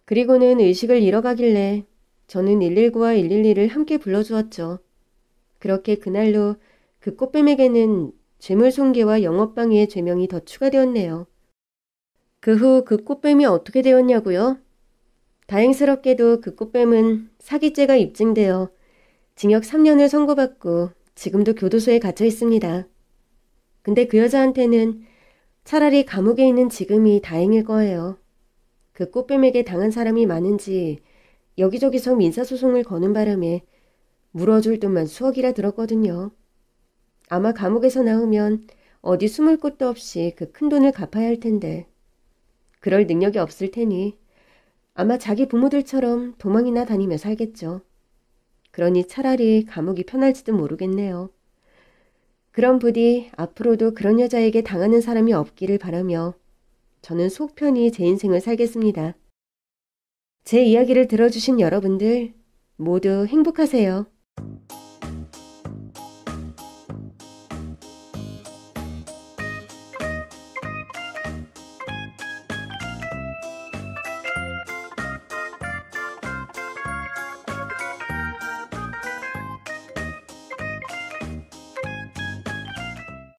그리고는 의식을 잃어가길래 저는 119와 112를 함께 불러주었죠. 그렇게 그날로 그 꽃뱀에게는 죄물손괴와 영업방해의 죄명이 더 추가되었네요. 그 후 그 꽃뱀이 어떻게 되었냐고요? 다행스럽게도 그 꽃뱀은 사기죄가 입증되어 징역 3년을 선고받고 지금도 교도소에 갇혀 있습니다. 근데 그 여자한테는 차라리 감옥에 있는 지금이 다행일 거예요. 그 꽃뱀에게 당한 사람이 많은지 여기저기서 민사소송을 거는 바람에 물어줄 돈만 수억이라 들었거든요. 아마 감옥에서 나오면 어디 숨을 곳도 없이 그 큰 돈을 갚아야 할 텐데 그럴 능력이 없을 테니 아마 자기 부모들처럼 도망이나 다니며 살겠죠. 그러니 차라리 감옥이 편할지도 모르겠네요. 그럼 부디 앞으로도 그런 여자에게 당하는 사람이 없기를 바라며 저는 속 편히 제 인생을 살겠습니다. 제 이야기를 들어주신 여러분들 모두 행복하세요.